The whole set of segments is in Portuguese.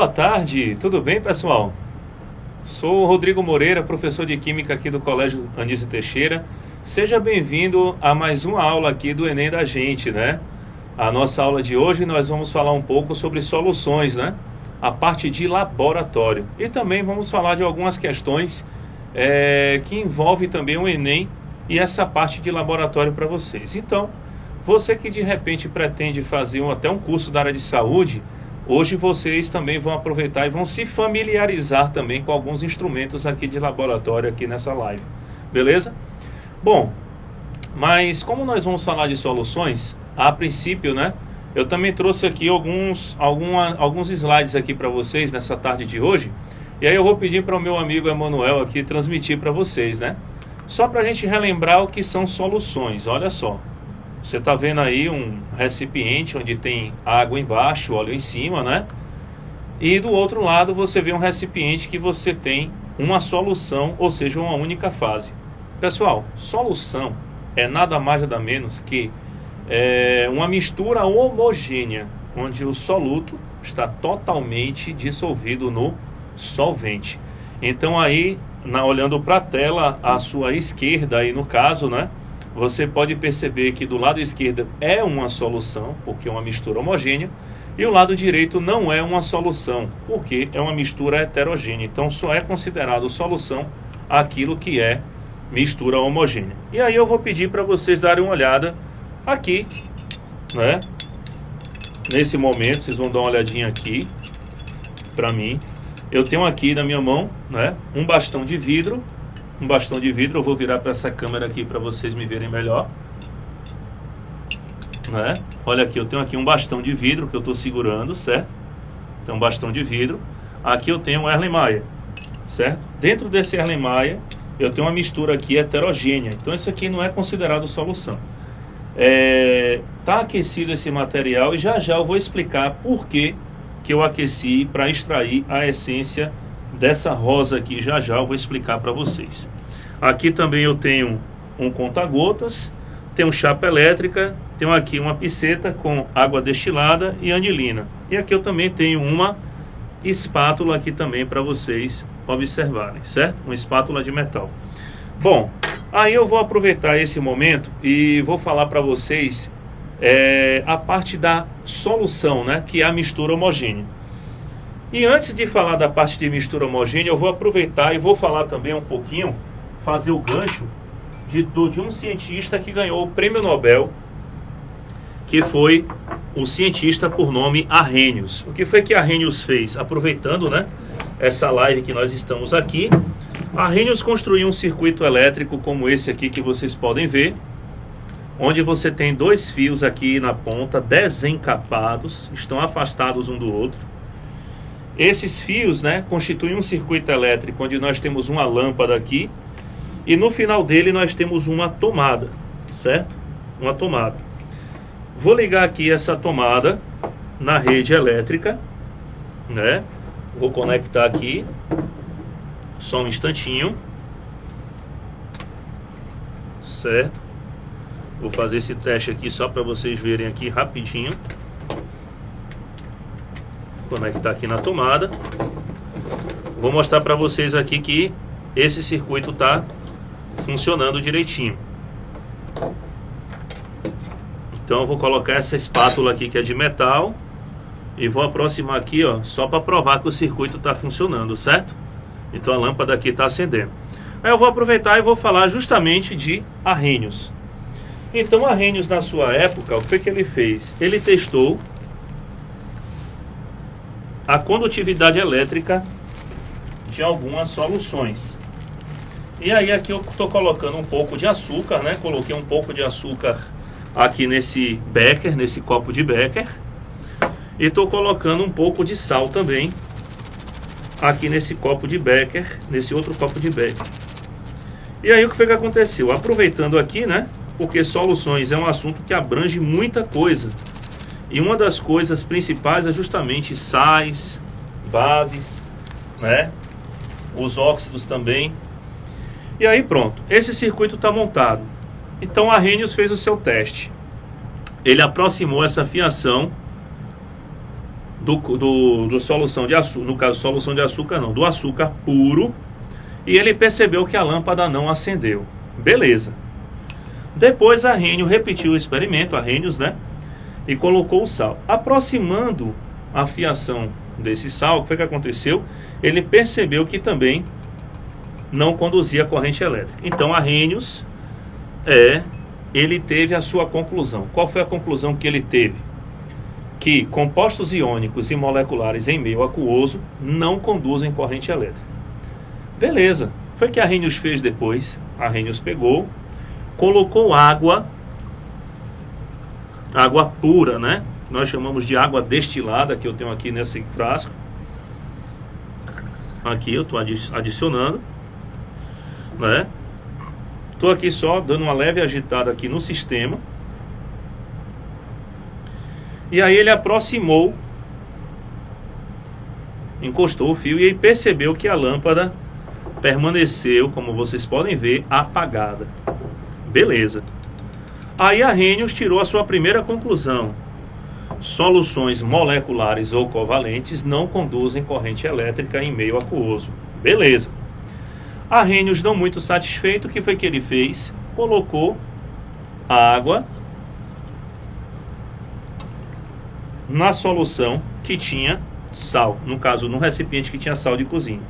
Boa tarde, tudo bem, pessoal? Sou o Rodrigo Moreira, professor de Química aqui do Colégio Anísio Teixeira. Seja bem-vindo a mais uma aula aqui do Enem da gente, né? A nossa aula de hoje nós vamos falar um pouco sobre soluções, né? A parte de laboratório. E também vamos falar de algumas questões que envolvem também o Enem e essa parte de laboratório para vocês. Então, você que de repente pretende fazer até um curso da área de saúde, hoje vocês também vão aproveitar e vão se familiarizar também com alguns instrumentos aqui de laboratório aqui nessa live, beleza? Bom, mas como nós vamos falar de soluções, a princípio, né? Eu também trouxe aqui alguns slides aqui para vocês nessa tarde de hoje. E aí eu vou pedir para o meu amigo Emanuel aqui transmitir para vocês, né? Só para a gente relembrar o que são soluções, olha só. Você está vendo aí um recipiente onde tem água embaixo, óleo em cima, né? E do outro lado você vê um recipiente que você tem uma solução, ou seja, uma única fase. Pessoal, solução é nada mais nada menos que uma mistura homogênea, onde o soluto está totalmente dissolvido no solvente. Então aí, olhando para a tela à sua esquerda, aí no caso, né? Você pode perceber que do lado esquerdo é uma solução, porque é uma mistura homogênea, e o lado direito não é uma solução, porque é uma mistura heterogênea. Então só é considerado solução aquilo que é mistura homogênea. E aí eu vou pedir para vocês darem uma olhada aqui, né? Nesse momento, vocês vão dar uma olhadinha aqui para mim. Eu tenho aqui na minha mão, né, um bastão de vidro. Eu vou virar para essa câmera aqui para vocês me verem melhor, né? Olha aqui, eu tenho aqui um bastão de vidro que eu estou segurando, certo? Tem um bastão de vidro. Aqui eu tenho um Erlenmeyer, certo? Dentro desse Erlenmeyer eu tenho uma mistura aqui heterogênea. Então isso aqui não é considerado solução. Tá aquecido esse material e já eu vou explicar por que eu aqueci para extrair a essência dessa rosa aqui. Já eu vou explicar para vocês. Aqui também eu tenho um conta-gotas, tenho chapa elétrica, tenho aqui uma piceta com água destilada e anilina. E aqui eu também tenho uma espátula aqui também para vocês observarem, certo? Uma espátula de metal. Bom, aí eu vou aproveitar esse momento e vou falar para vocês a parte da solução, né? Que é a mistura homogênea. E antes de falar da parte de mistura homogênea, eu vou aproveitar e vou falar também um pouquinho, fazer o gancho de um cientista que ganhou o prêmio Nobel, que foi o cientista por nome Arrhenius. O que foi que Arrhenius fez? Aproveitando, né, essa live que nós estamos aqui, Arrhenius construiu um circuito elétrico como esse aqui que vocês podem ver, onde você tem dois fios aqui na ponta, desencapados, estão afastados um do outro. Esses fios, né, constituem um circuito elétrico onde nós temos uma lâmpada aqui e no final dele nós temos uma tomada, certo? Uma tomada. Vou ligar aqui essa tomada na rede elétrica, né? Vou conectar aqui, só um instantinho, certo? Vou fazer esse teste aqui só para vocês verem aqui rapidinho. Conectar aqui na tomada. Vou mostrar para vocês aqui que esse circuito está funcionando direitinho. Então eu vou colocar essa espátula aqui que é de metal e vou aproximar aqui, ó, só para provar que o circuito está funcionando, certo? Então a lâmpada aqui está acendendo. Aí eu vou aproveitar e vou falar justamente de Arrhenius. Então Arrhenius, na sua época, o que ele fez? Ele testou a condutividade elétrica de algumas soluções. E aí aqui eu estou colocando um pouco de açúcar, né? Coloquei um pouco de açúcar aqui nesse becker, nesse copo de becker. E estou colocando um pouco de sal também aqui nesse copo de becker, nesse outro copo de becker. E aí o que foi que aconteceu? Aproveitando aqui, né? Porque soluções é um assunto que abrange muita coisa. E uma das coisas principais é justamente sais, bases, né? Os óxidos também. E aí pronto, esse circuito está montado. Então Arrhenius fez o seu teste. Ele aproximou essa fiação do solução de açúcar, no caso solução de açúcar não, do açúcar puro, e ele percebeu que a lâmpada não acendeu. Beleza. Depois Arrhenius repetiu o experimento, Arrhenius, né? E colocou o sal. Aproximando a fiação desse sal, o que foi que aconteceu? Ele percebeu que também não conduzia corrente elétrica. Então Arrhenius, ele teve a sua conclusão. Qual foi a conclusão que ele teve? Que compostos iônicos e moleculares em meio aquoso não conduzem corrente elétrica. Beleza. Foi o que Arrhenius fez depois. Arrhenius pegou, colocou água pura, né? Nós chamamos de água destilada, que eu tenho aqui nesse frasco. Aqui eu estou adicionando, né? Estou aqui só dando uma leve agitada aqui no sistema. E aí ele aproximou, encostou o fio e ele percebeu que a lâmpada permaneceu, como vocês podem ver, apagada. Beleza. Aí Arrhenius tirou a sua primeira conclusão. Soluções moleculares ou covalentes não conduzem corrente elétrica em meio aquoso. Beleza. Arrhenius, não muito satisfeito, o que foi que ele fez? Colocou água na solução que tinha sal, no caso, num recipiente que tinha sal de cozinha.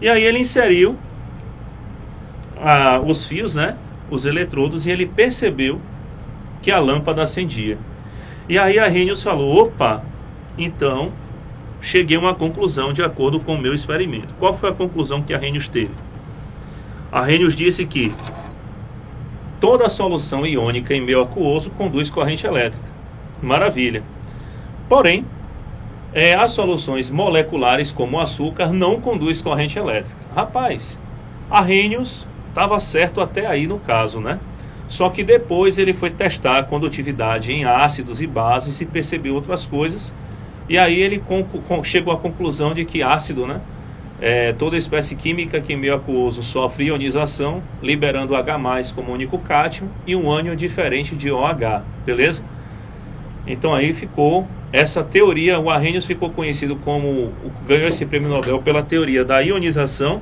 E aí ele inseriu os fios, né, os eletrodos, e ele percebeu que a lâmpada acendia. E aí Arrhenius falou: opa, então cheguei a uma conclusão de acordo com o meu experimento. Qual foi a conclusão que Arrhenius teve? Arrhenius disse que toda solução iônica em meio aquoso conduz corrente elétrica. Maravilha. Porém, as soluções moleculares como o açúcar não conduz corrente elétrica. Rapaz, Arrhenius estava certo até aí no caso, né? Só que depois ele foi testar a condutividade em ácidos e bases e percebeu outras coisas. E aí ele chegou à conclusão de que ácido, né? Toda espécie química que em meio aquoso sofre ionização, liberando H+ como único cátion e um ânion diferente de OH, beleza? Então aí ficou essa teoria. O Arrhenius ficou conhecido como, ganhou esse prêmio Nobel pela teoria da ionização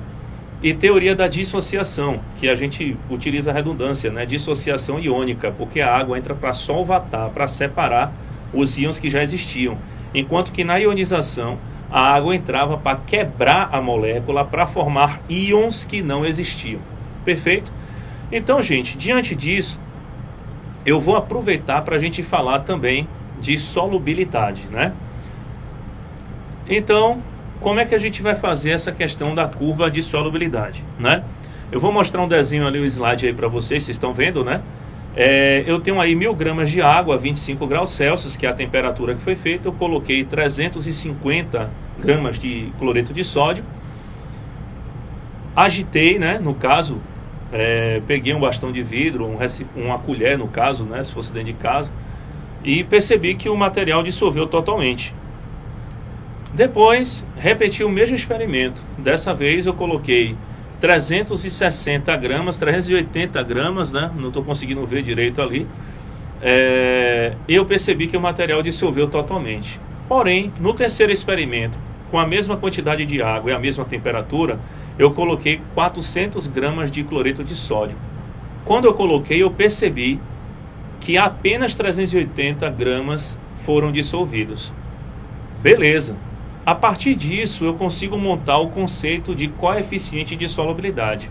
e teoria da dissociação, que a gente utiliza a redundância, né? Dissociação iônica, porque a água entra para solvatar, para separar os íons que já existiam, enquanto que na ionização a água entrava para quebrar a molécula, para formar íons que não existiam. Perfeito? Então, gente, diante disso, eu vou aproveitar para a gente falar também de solubilidade, né? Então, como é que a gente vai fazer essa questão da curva de solubilidade, né? Eu vou mostrar um desenho ali, o slide aí para vocês estão vendo, né? Eu tenho aí 1000 gramas de água a 25 graus Celsius, que é a temperatura que foi feita. Eu coloquei 350 gramas de cloreto de sódio. Agitei, né? No caso, peguei um bastão de vidro, uma colher no caso, né? Se fosse dentro de casa. E percebi que o material dissolveu totalmente. Depois, repeti o mesmo experimento. Dessa vez eu coloquei 360 gramas, 380 gramas, né? Não estou conseguindo ver direito ali. Eu percebi que o material dissolveu totalmente. Porém, no terceiro experimento, com a mesma quantidade de água e a mesma temperatura, eu coloquei 400 gramas de cloreto de sódio. Quando eu coloquei, eu percebi que apenas 380 gramas foram dissolvidos. Beleza. A partir disso, eu consigo montar o conceito de coeficiente de solubilidade.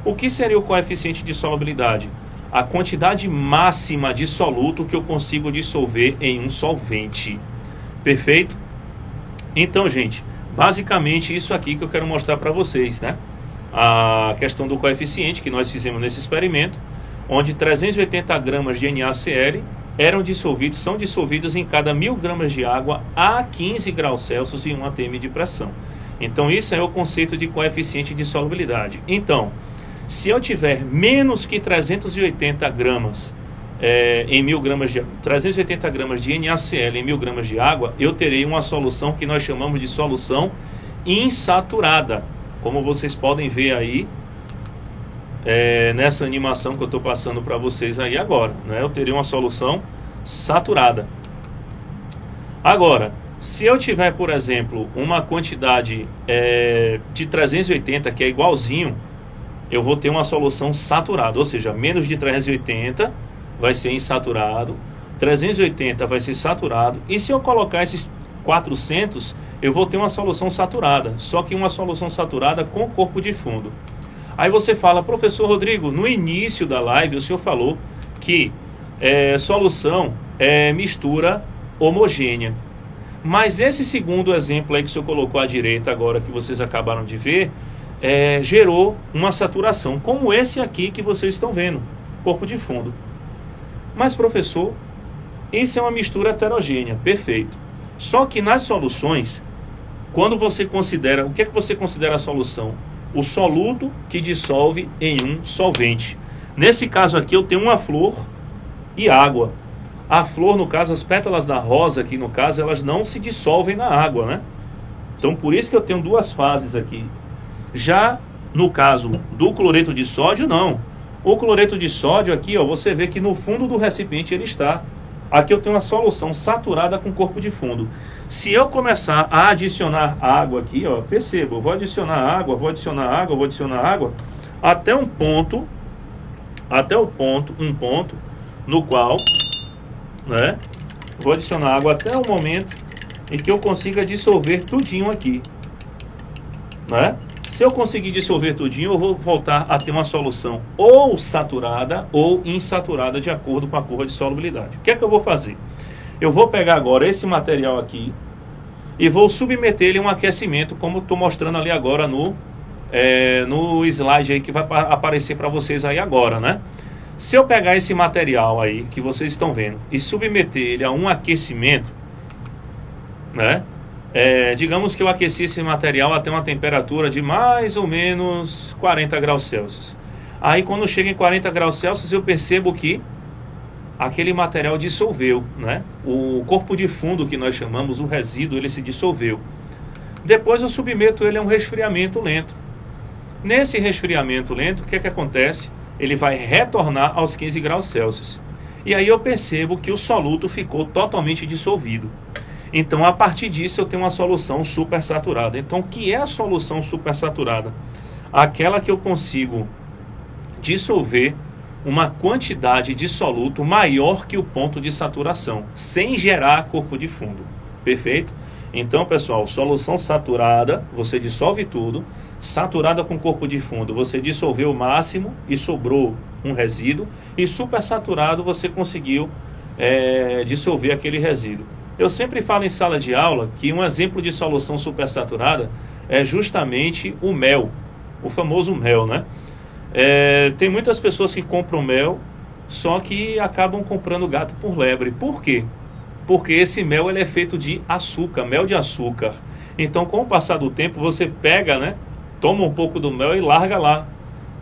O que seria o coeficiente de solubilidade? A quantidade máxima de soluto que eu consigo dissolver em um solvente. Perfeito? Então, gente, basicamente isso aqui que eu quero mostrar para vocês, né? A questão do coeficiente que nós fizemos nesse experimento, onde 380 gramas de NaCl são dissolvidos em cada 1000 gramas de água a 15 graus Celsius e 1 atm de pressão. Então, isso é o conceito de coeficiente de solubilidade. Então, se eu tiver menos que 380 gramas em 1000 gramas de 380 gramas de NaCl em 1000 gramas de água, eu terei uma solução que nós chamamos de solução insaturada, como vocês podem ver aí nessa animação que eu estou passando para vocês aí agora, né? Eu terei uma solução saturada. Agora, Se eu tiver, por exemplo, uma quantidade de 380 que é igualzinho, eu vou ter uma solução saturada, ou seja, menos de 380 vai ser insaturado, 380 vai ser saturado, e se eu colocar esses 400, eu vou ter uma solução saturada, só que uma solução saturada com corpo de fundo. Aí você fala, professor Rodrigo, no início da live o senhor falou que solução é mistura homogênea. Mas esse segundo exemplo aí que o senhor colocou à direita agora, que vocês acabaram de ver, gerou uma saturação, como esse aqui que vocês estão vendo, corpo de fundo. Mas professor, isso é uma mistura heterogênea, perfeito. Só que nas soluções, quando você considera, o que é que você considera a solução? O soluto que dissolve em um solvente. Nesse caso aqui eu tenho uma flor e água. A flor, no caso, as pétalas da rosa aqui, no caso, elas não se dissolvem na água, né? Então, por isso que eu tenho duas fases aqui. Já no caso do cloreto de sódio, não. O cloreto de sódio aqui, ó, você vê que no fundo do recipiente ele está. Aqui eu tenho uma solução saturada com corpo de fundo. Se eu começar a adicionar água aqui, ó, perceba, eu vou adicionar água, vou adicionar água, vou adicionar água, até um ponto no qual, né, vou adicionar água até o momento em que eu consiga dissolver tudinho aqui, né? Se eu conseguir dissolver tudinho, eu vou voltar a ter uma solução ou saturada ou insaturada de acordo com a curva de solubilidade. O que é que eu vou fazer? Eu vou pegar agora esse material aqui e vou submeter ele a um aquecimento, como estou mostrando ali agora no slide aí que vai aparecer para vocês aí agora, né? Se eu pegar esse material aí que vocês estão vendo e submeter ele a um aquecimento, né? Digamos que eu aqueci esse material até uma temperatura de mais ou menos 40 graus Celsius. Aí quando chega em 40 graus Celsius eu percebo que aquele material dissolveu, né? O corpo de fundo que nós chamamos, o resíduo, ele se dissolveu. Depois eu submeto ele a um resfriamento lento. Nesse resfriamento lento, o que é que acontece? Ele vai retornar aos 15 graus Celsius. E aí eu percebo que o soluto ficou totalmente dissolvido. Então, a partir disso, eu tenho uma solução supersaturada. Então, o que é a solução supersaturada? Aquela que eu consigo dissolver uma quantidade de soluto maior que o ponto de saturação, sem gerar corpo de fundo. Perfeito? Então, pessoal, solução saturada, você dissolve tudo. Saturada com corpo de fundo, você dissolveu o máximo e sobrou um resíduo. E supersaturado, você conseguiu dissolver aquele resíduo. Eu sempre falo em sala de aula que um exemplo de solução supersaturada é justamente o mel, o famoso mel, né? Tem muitas pessoas que compram mel, só que acabam comprando gato por lebre. Por quê? Porque esse mel ele é feito de açúcar, mel de açúcar. Então, com o passar do tempo, você pega, né? Toma um pouco do mel e larga lá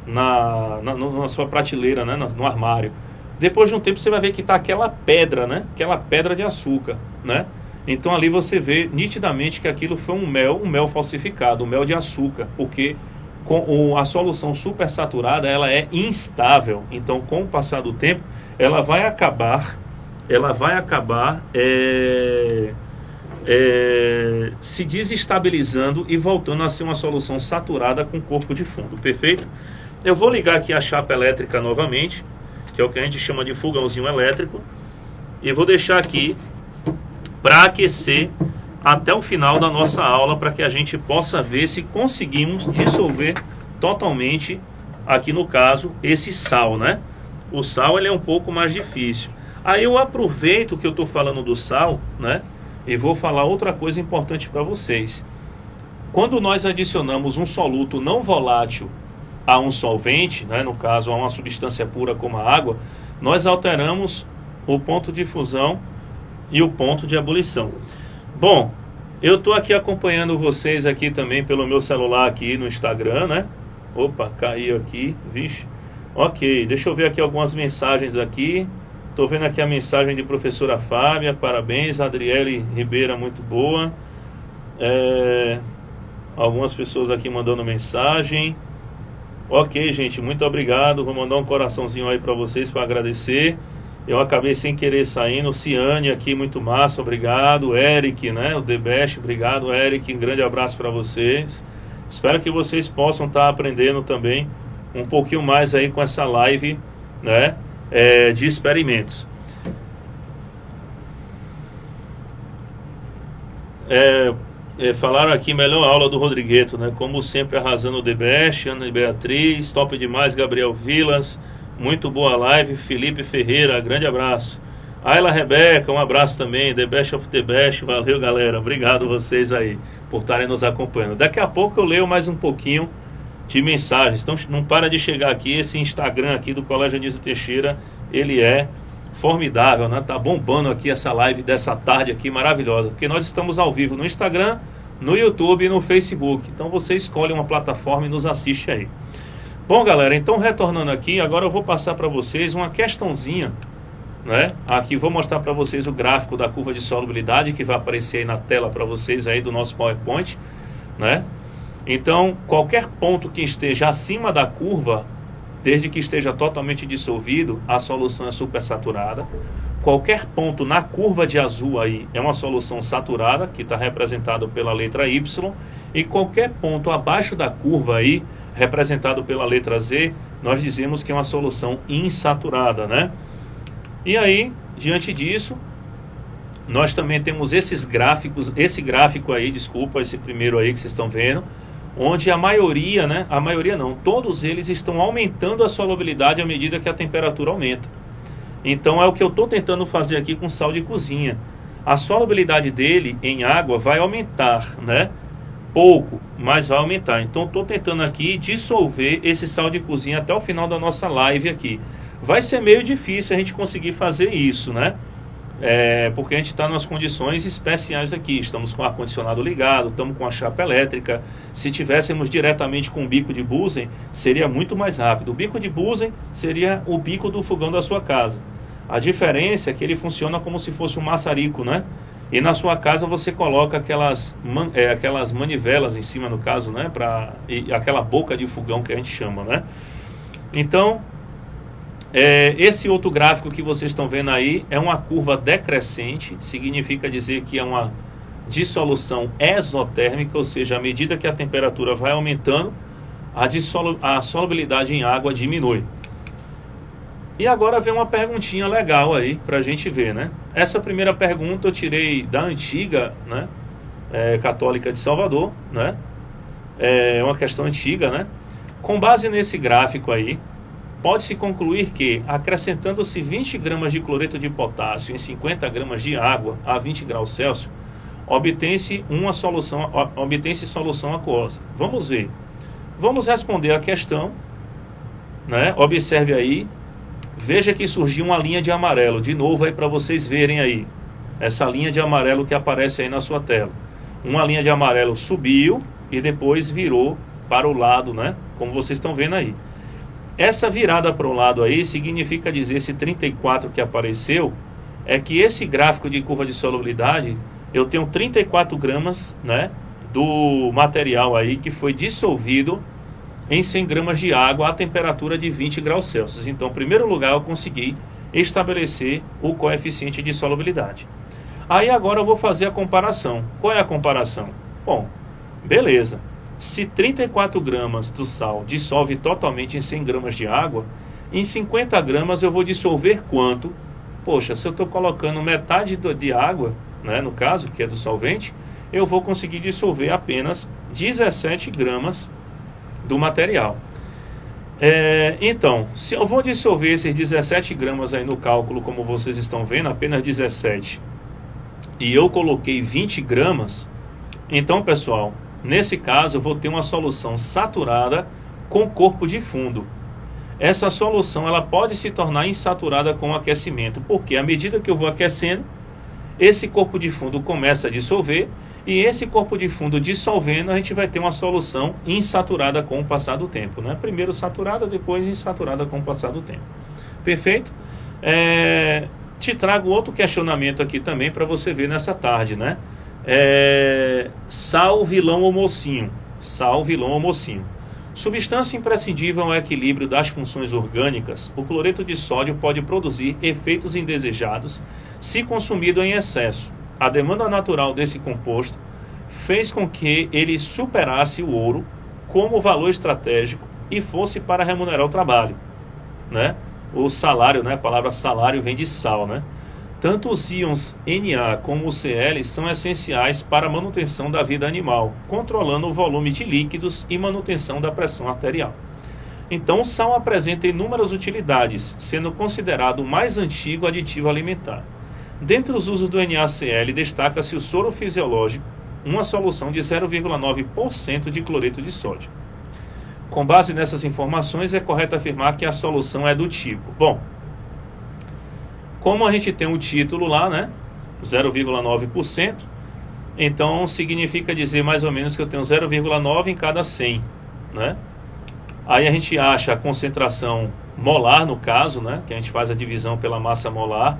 na sua prateleira, né? No armário. Depois de um tempo você vai ver que está aquela pedra, né? Aquela pedra de açúcar, né? Então ali você vê nitidamente que aquilo foi um mel falsificado, um mel de açúcar, porque a solução supersaturada ela é instável. Então com o passar do tempo ela vai acabar se desestabilizando e voltando a ser uma solução saturada com corpo de fundo. Perfeito? Eu vou ligar aqui a chapa elétrica novamente, que é o que a gente chama de fogãozinho elétrico, e vou deixar aqui para aquecer até o final da nossa aula, para que a gente possa ver se conseguimos dissolver totalmente, aqui no caso, esse sal, né? O sal ele é um pouco mais difícil. Aí eu aproveito que eu estou falando do sal, né? E vou falar outra coisa importante para vocês. Quando nós adicionamos um soluto não volátil a um solvente, né, no caso a uma substância pura como a água, nós alteramos o ponto de fusão e o ponto de ebulição. Bom, eu estou aqui acompanhando vocês aqui também pelo meu celular aqui no Instagram, né? Opa, caiu aqui, vixe. Ok, deixa eu ver aqui algumas mensagens aqui. Estou vendo aqui a mensagem de professora Fábia, parabéns, Adriele Ribeira, muito boa. Algumas pessoas aqui mandando mensagem. Ok, gente, muito obrigado. Vou mandar um coraçãozinho aí para vocês para agradecer. Eu acabei sem querer saindo. Ciane aqui, muito massa, obrigado. Eric, né? O The Best, obrigado, Eric. Um grande abraço para vocês. Espero que vocês possam estar aprendendo também um pouquinho mais aí com essa live, né? De experimentos. Falaram aqui, melhor aula do Rodrigueto, né? Como sempre, arrasando o The Best. Ana Beatriz, top demais. Gabriel Vilas, muito boa live. Felipe Ferreira, grande abraço. Ayla Rebeca, um abraço também. The Best of the Best, valeu, galera. Obrigado vocês aí por estarem nos acompanhando. Daqui a pouco eu leio mais um pouquinho de mensagens. Então não para de chegar aqui. Esse Instagram aqui do Colégio Anísio Teixeira, ele é formidável, né? Tá bombando aqui essa live dessa tarde aqui, maravilhosa. Porque nós estamos ao vivo no Instagram, no YouTube e no Facebook. Então você escolhe uma plataforma e nos assiste aí. Bom, galera, então retornando aqui, agora eu vou passar para vocês uma questãozinha, né? Aqui vou mostrar para vocês o gráfico da curva de solubilidade que vai aparecer aí na tela para vocês aí do nosso PowerPoint, né? Então, qualquer ponto que esteja acima da curva, desde que esteja totalmente dissolvido, a solução é supersaturada. Qualquer ponto na curva de azul aí é uma solução saturada, que está representado pela letra Y, e qualquer ponto abaixo da curva aí, representado pela letra Z, nós dizemos que é uma solução insaturada, né? E aí, diante disso, nós também temos esses gráficos, esse gráfico aí, desculpa, esse primeiro aí que vocês estão vendo, onde a maioria, né? A maioria não, todos eles estão aumentando a solubilidade à medida que a temperatura aumenta. Então é o que eu estou tentando fazer aqui com sal de cozinha. A solubilidade dele em água vai aumentar, né? Pouco, mas vai aumentar. Então estou tentando aqui dissolver esse sal de cozinha até o final da nossa live aqui. Vai ser meio difícil a gente conseguir fazer isso, né? Porque a gente está nas condições especiais aqui. Estamos com o ar-condicionado ligado, estamos com a chapa elétrica. Se tivéssemos diretamente com o bico de Bunsen, seria muito mais rápido. O bico de Bunsen seria o bico do fogão da sua casa. A diferença é que ele funciona como se fosse um maçarico, né? E na sua casa você coloca aquelas manivelas em cima, no caso, né? Aquela boca de fogão que a gente chama, né? Então, esse outro gráfico que vocês estão vendo aí é uma curva decrescente, significa dizer que é uma dissolução exotérmica, ou seja, à medida que a temperatura vai aumentando, a solubilidade em água diminui. E agora vem uma perguntinha legal aí para a gente ver, né? Essa primeira pergunta eu tirei da antiga, né? Católica de Salvador, né? É uma questão antiga, né? Com base nesse gráfico aí, pode-se concluir que, acrescentando-se 20 gramas de cloreto de potássio em 50 gramas de água a 20 graus Celsius, obtém-se solução aquosa. Vamos ver. Vamos responder a questão, né? Observe aí. Veja que surgiu uma linha de amarelo. De novo aí para vocês verem aí. Essa linha de amarelo que aparece aí na sua tela. Uma linha de amarelo subiu e depois virou para o lado, né? Como vocês estão vendo aí. Essa virada para o lado aí significa dizer, esse 34 que apareceu, é que esse gráfico de curva de solubilidade, eu tenho 34 gramas, né, do material aí que foi dissolvido em 100 gramas de água a temperatura de 20 graus Celsius. Então, em primeiro lugar, eu consegui estabelecer o coeficiente de solubilidade. Aí agora eu vou fazer a comparação. Qual é a comparação? Bom, beleza. Se 34 gramas do sal dissolve totalmente em 100 gramas de água, em 50 gramas eu vou dissolver quanto? Poxa, se eu estou colocando metade de água, né, no caso, que é do solvente, eu vou conseguir dissolver apenas 17 gramas do material. Então, se eu vou dissolver esses 17 gramas aí no cálculo, como vocês estão vendo, apenas 17, e eu coloquei 20 gramas, então, pessoal, nesse caso eu vou ter uma solução saturada com corpo de fundo. Essa solução ela pode se tornar insaturada com o aquecimento, porque à medida que eu vou aquecendo, esse corpo de fundo começa a dissolver, e esse corpo de fundo dissolvendo, a gente vai ter uma solução insaturada com o passar do tempo, né? Primeiro saturada, depois insaturada com o passar do tempo. Perfeito? Te trago outro questionamento aqui também para você ver nessa tarde, né? Sal, vilão ou mocinho? Sal, vilão ou mocinho? Substância imprescindível ao equilíbrio das funções orgânicas, o cloreto de sódio pode produzir efeitos indesejados se consumido em excesso. A demanda natural desse composto fez com que ele superasse o ouro como valor estratégico e fosse para remunerar o trabalho, né? O salário, né? A palavra salário vem de sal, né? Tanto os íons Na como o Cl são essenciais para a manutenção da vida animal, controlando o volume de líquidos e manutenção da pressão arterial. Então, o sal apresenta inúmeras utilidades, sendo considerado o mais antigo aditivo alimentar. Dentre os usos do NaCl, destaca-se o soro fisiológico, uma solução de 0,9% de cloreto de sódio. Com base nessas informações, é correto afirmar que a solução é do tipo... Bom, como a gente tem um título lá, né, 0,9%, então significa dizer mais ou menos que eu tenho 0,9 em cada 100, né? Aí a gente acha a concentração molar, no caso, né, que a gente faz a divisão pela massa molar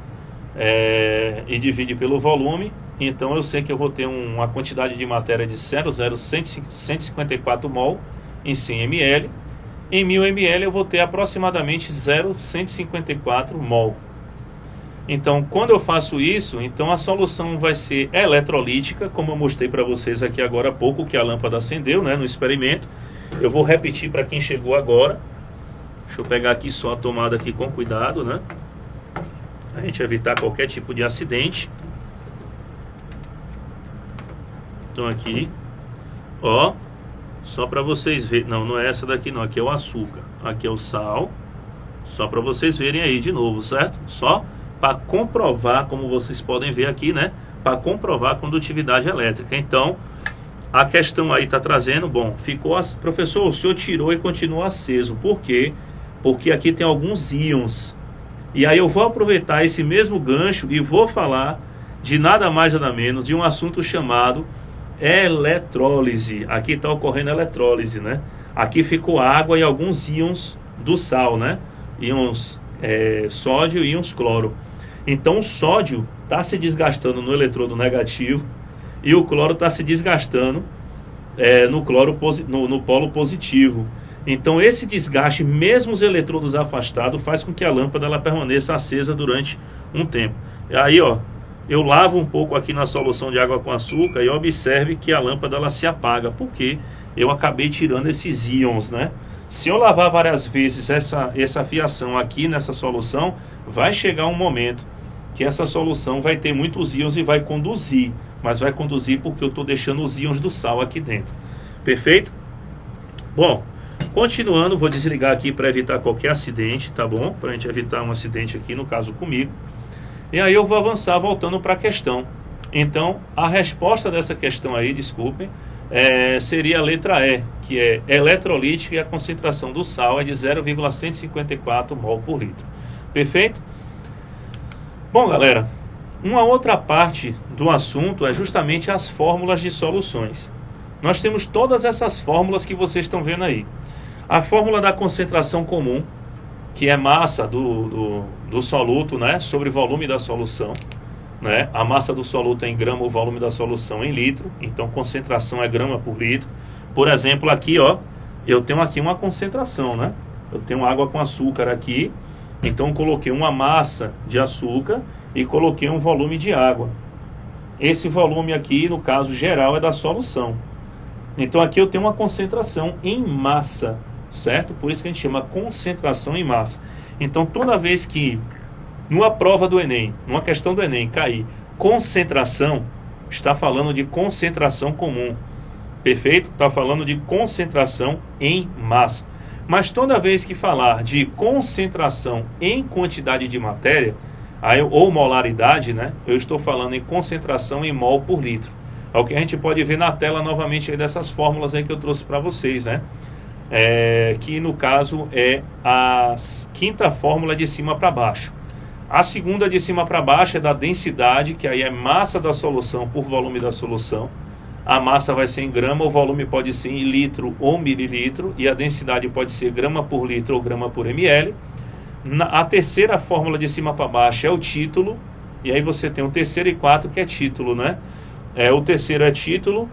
e divide pelo volume. Então eu sei que eu vou ter uma quantidade de matéria de 0,154 mol em 100 ml. Em 1000 ml eu vou ter aproximadamente 0,154 mol. Então, quando eu faço isso, então a solução vai ser eletrolítica, como eu mostrei para vocês aqui agora há pouco, que a lâmpada acendeu, né, no experimento. Eu vou repetir para quem chegou agora. Deixa eu pegar aqui só a tomada aqui com cuidado, né? A gente evitar qualquer tipo de acidente. Então aqui, ó, só para vocês verem. Não, não é essa daqui não, aqui é o açúcar. Aqui é o sal. Só para vocês verem aí de novo, certo? Só para comprovar, como vocês podem ver aqui, né? Para comprovar a condutividade elétrica. Então, a questão aí está trazendo, bom, ficou... Professor, o senhor tirou e continua aceso. Por quê? Porque aqui tem alguns íons. E aí eu vou aproveitar esse mesmo gancho e vou falar de nada mais nada menos de um assunto chamado eletrólise. Aqui está ocorrendo eletrólise, né? Aqui ficou água e alguns íons do sal, né? Íons sódio e íons cloro. Então o sódio está se desgastando no eletrodo negativo e o cloro está se desgastando no polo positivo. Então esse desgaste, mesmo os eletrodos afastados, faz com que a lâmpada ela permaneça acesa durante um tempo. E aí, ó, eu lavo um pouco aqui na solução de água com açúcar e observe que a lâmpada ela se apaga, porque eu acabei tirando esses íons, né? Se eu lavar várias vezes essa fiação aqui nessa solução, vai chegar um momento que essa solução vai ter muitos íons e vai conduzir. Mas vai conduzir porque eu estou deixando os íons do sal aqui dentro. Perfeito? Bom, continuando, vou desligar aqui para evitar qualquer acidente, tá bom? Para a gente evitar um acidente aqui, no caso comigo. E aí eu vou avançar voltando para a questão. Então, a resposta dessa questão aí, desculpem, seria a letra E, que é eletrolítica e a concentração do sal é de 0,154 mol por litro. Perfeito? Bom, galera, uma outra parte do assunto é justamente as fórmulas de soluções. Nós temos todas essas fórmulas que vocês estão vendo aí. A fórmula da concentração comum, que é massa do soluto, né, sobre volume da solução. Né? A massa do soluto é em grama, o volume da solução em litro. Então, concentração é grama por litro. Por exemplo, aqui, ó, eu tenho aqui uma concentração, né? Eu tenho água com açúcar aqui. Então, coloquei uma massa de açúcar e coloquei um volume de água. Esse volume aqui, no caso geral, é da solução. Então, aqui eu tenho uma concentração em massa, certo? Por isso que a gente chama concentração em massa. Então, toda vez que numa prova do Enem, numa questão do Enem, cair concentração, está falando de concentração comum. Perfeito? Está falando de concentração em massa. Mas toda vez que falar de concentração em quantidade de matéria, ou molaridade, né, eu estou falando em concentração em mol por litro. É o que a gente pode ver na tela novamente aí dessas fórmulas aí que eu trouxe para vocês, né? Que no caso é a quinta fórmula de cima para baixo. A segunda de cima para baixo é da densidade, que aí é massa da solução por volume da solução. A massa vai ser em grama, o volume pode ser em litro ou mililitro, e a densidade pode ser grama por litro ou grama por ml. A terceira fórmula de cima para baixo é o título, e aí você tem o terceiro e quarto, que é título, né? O terceiro é título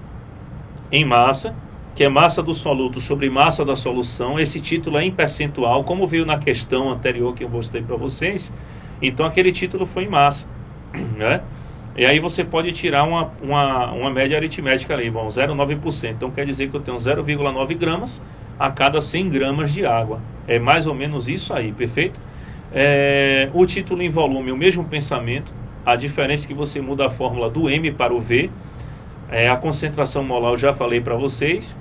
em massa, que é massa do soluto sobre massa da solução. Esse título é em percentual, como veio na questão anterior que eu mostrei para vocês. Então aquele título foi em massa, né? E aí você pode tirar uma média aritmética ali, bom, 0,9%. Então quer dizer que eu tenho 0,9 gramas a cada 100 gramas de água. É mais ou menos isso aí, perfeito? O título em volume, o mesmo pensamento. A diferença é que você muda a fórmula do M para o V. A concentração molar eu já falei para vocês.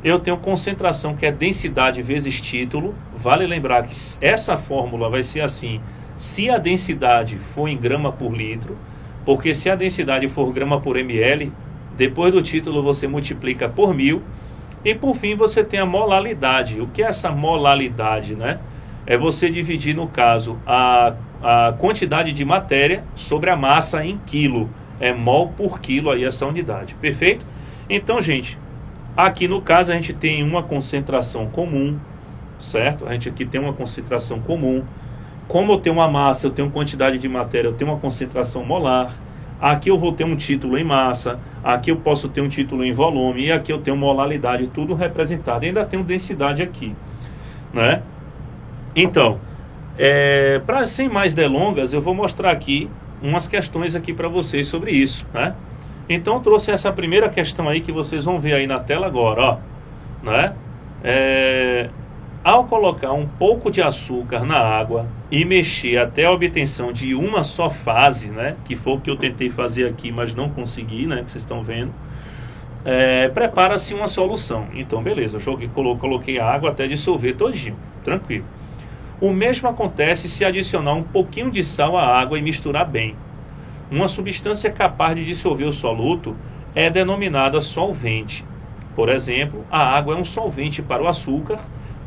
Eu tenho concentração, que é densidade vezes título. Vale lembrar que essa fórmula vai ser assim, se a densidade for em grama por litro, porque se a densidade for grama por ml, depois do título você multiplica por 1000. E por fim você tem a molalidade. O que é essa molalidade, né? É você dividir, no caso, a quantidade de matéria sobre a massa em quilo. É mol por quilo aí essa unidade, perfeito? Então, gente, aqui no caso a gente tem uma concentração comum, certo? A gente aqui tem uma concentração comum. Como eu tenho uma massa, eu tenho quantidade de matéria, eu tenho uma concentração molar. Aqui eu vou ter um título em massa, aqui eu posso ter um título em volume, e aqui eu tenho molalidade, tudo representado. E ainda tenho densidade aqui, né? Então, sem mais delongas, eu vou mostrar aqui umas questões aqui para vocês sobre isso, né? Então eu trouxe essa primeira questão aí que vocês vão ver aí na tela agora, ó, né? Ao colocar um pouco de açúcar na água e mexer até a obtenção de uma só fase, né? Que foi o que eu tentei fazer aqui, mas não consegui, né? Que vocês estão vendo. Prepara-se uma solução. Então, beleza, coloquei a água até dissolver todinho, tranquilo. O mesmo acontece se adicionar um pouquinho de sal à água e misturar bem. Uma substância capaz de dissolver o soluto é denominada solvente. Por exemplo, a água é um solvente para o açúcar,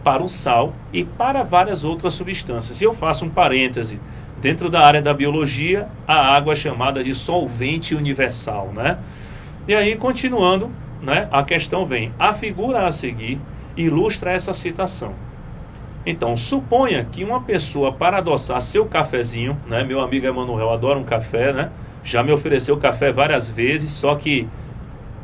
para o sal e para várias outras substâncias. E eu faço um parêntese. Dentro da área da biologia, a água é chamada de solvente universal, né? E aí, continuando, né, a questão vem. A figura a seguir ilustra essa citação. Então, suponha que uma pessoa, para adoçar seu cafezinho, né, meu amigo Emanuel adora um café, né? Já me ofereceu café várias vezes, só que,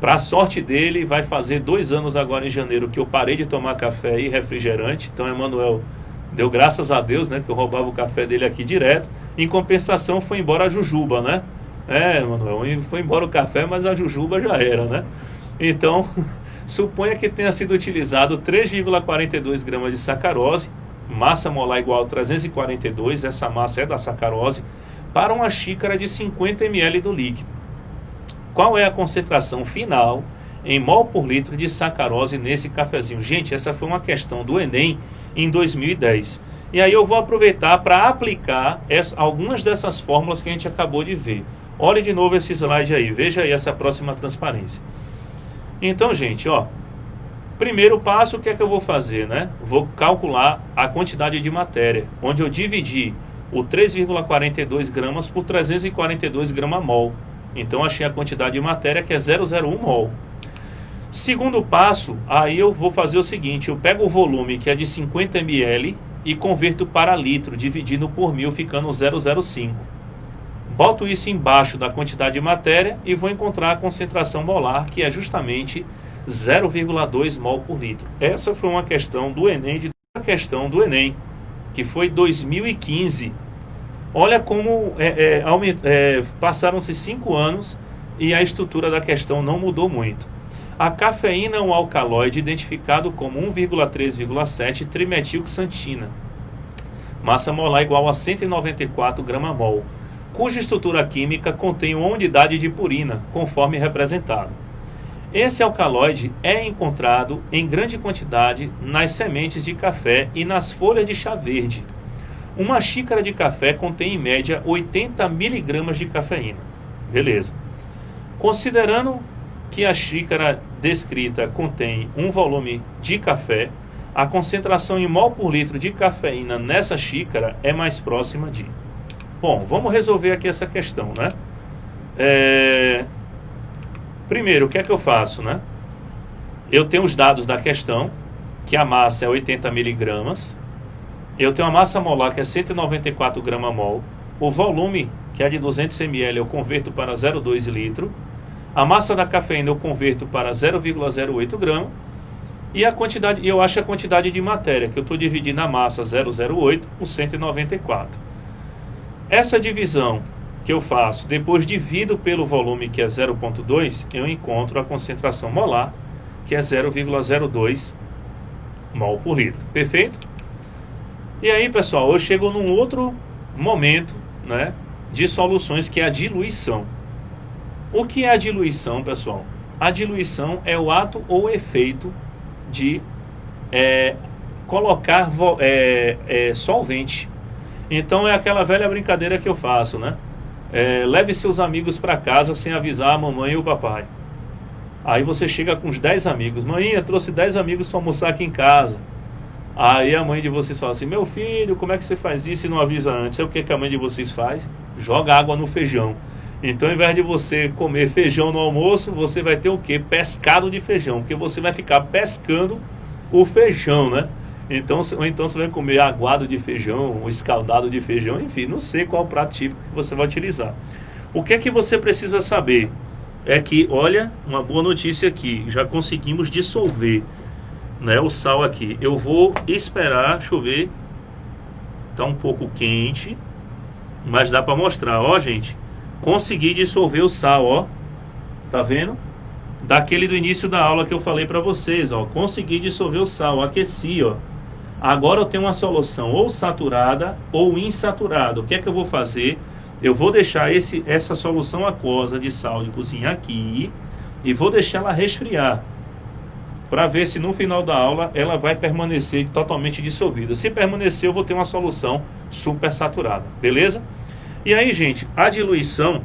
para a sorte dele, vai fazer 2 anos agora em janeiro que eu parei de tomar café e refrigerante. Então, Emanuel deu graças a Deus, né, que eu roubava o café dele aqui direto. Em compensação, foi embora a jujuba, né? Emanuel, foi embora o café, mas a jujuba já era, né? Então, suponha que tenha sido utilizado 3,42 gramas de sacarose, massa molar igual a 342, essa massa é da sacarose, para uma xícara de 50 ml do líquido. Qual é a concentração final em mol por litro de sacarose nesse cafezinho? Gente, essa foi uma questão do Enem em 2010. E aí eu vou aproveitar para aplicar algumas dessas fórmulas que a gente acabou de ver. Olhe de novo esse slide aí, veja aí essa próxima transparência. Então, gente, ó, primeiro passo, o que é que eu vou fazer, né? Vou calcular a quantidade de matéria, onde eu dividi o 3,42 gramas por 342 gramas mol. Então, achei a quantidade de matéria, que é 0,01 mol. Segundo passo, aí eu vou fazer o seguinte, eu pego o volume, que é de 50 ml, e converto para litro, dividindo por 1000, ficando 0,05. Boto isso embaixo da quantidade de matéria e vou encontrar a concentração molar, que é justamente 0,2 mol por litro. Essa foi uma questão do Enem, que foi 2015. Olha como passaram-se 5 anos e a estrutura da questão não mudou muito. A cafeína é um alcaloide identificado como 1,3,7 trimetilxantina. Massa molar igual a 194 gramas-mol, cuja estrutura química contém uma unidade de purina, conforme representado. Esse alcaloide é encontrado em grande quantidade nas sementes de café e nas folhas de chá verde. Uma xícara de café contém em média 80 miligramas de cafeína. Beleza. Considerando que a xícara descrita contém um volume de café, a concentração em mol por litro de cafeína nessa xícara é mais próxima de... Bom, vamos resolver aqui essa questão, né? Primeiro, o que é que eu faço, né? Eu tenho os dados da questão, que a massa é 80 miligramas. Eu tenho a massa molar, que é 194 gramas-mol. O volume, que é de 200 ml, eu converto para 0,2 litro. A massa da cafeína eu converto para 0,08 grama. E a quantidade, eu acho a quantidade de matéria, que eu estou dividindo a massa 008 por 194. Essa divisão que eu faço, depois divido pelo volume, que é 0,2, eu encontro a concentração molar, que é 0,02 mol por litro. Perfeito? E aí, pessoal, eu chego num outro momento, né, de soluções, que é a diluição. O que é a diluição, pessoal? A diluição é o ato ou efeito de colocar solvente. Então é aquela velha brincadeira que eu faço, né? Leve seus amigos para casa sem avisar a mamãe e o papai. Aí você chega com os 10 amigos. Mãe, eu trouxe 10 amigos para almoçar aqui em casa. Aí a mãe de vocês fala assim: meu filho, como é que você faz isso e não avisa antes? É o que a mãe de vocês faz? Joga água no feijão. Então, ao invés de você comer feijão no almoço, você vai ter o quê? Pescado de feijão, porque você vai ficar pescando o feijão, né? Então, ou então você vai comer aguado de feijão, ou escaldado de feijão, enfim, não sei qual prato típico que você vai utilizar. O que é que você precisa saber? É que, olha, uma boa notícia aqui, já conseguimos dissolver, né, o sal aqui. Eu vou esperar, deixa eu ver, tá um pouco quente, mas dá para mostrar, ó, gente. Consegui dissolver o sal, ó. Tá vendo? Daquele do início da aula que eu falei para vocês, ó. Consegui dissolver o sal, aqueci, ó. Agora eu tenho uma solução ou saturada ou insaturada. O que é que eu vou fazer? Eu vou deixar essa solução aquosa de sal de cozinha aqui e vou deixar ela resfriar, para ver se no final da aula ela vai permanecer totalmente dissolvida. Se permanecer, eu vou ter uma solução super saturada, beleza? E aí, gente, a diluição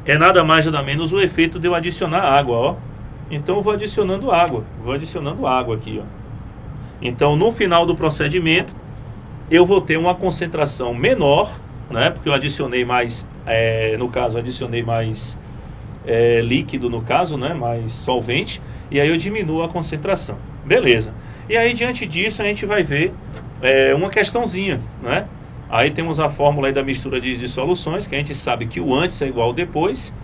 é nada mais nada menos o efeito de eu adicionar água, ó. Então eu vou adicionando água aqui, ó. Então no final do procedimento eu vou ter uma concentração menor, né? Porque eu adicionei mais, no caso, adicionei mais líquido, no caso, né? Mais solvente, e aí eu diminuo a concentração. Beleza. E aí, diante disso, a gente vai ver uma questãozinha, né? Aí temos a fórmula aí da mistura de soluções, que a gente sabe que o antes é igual ao depois,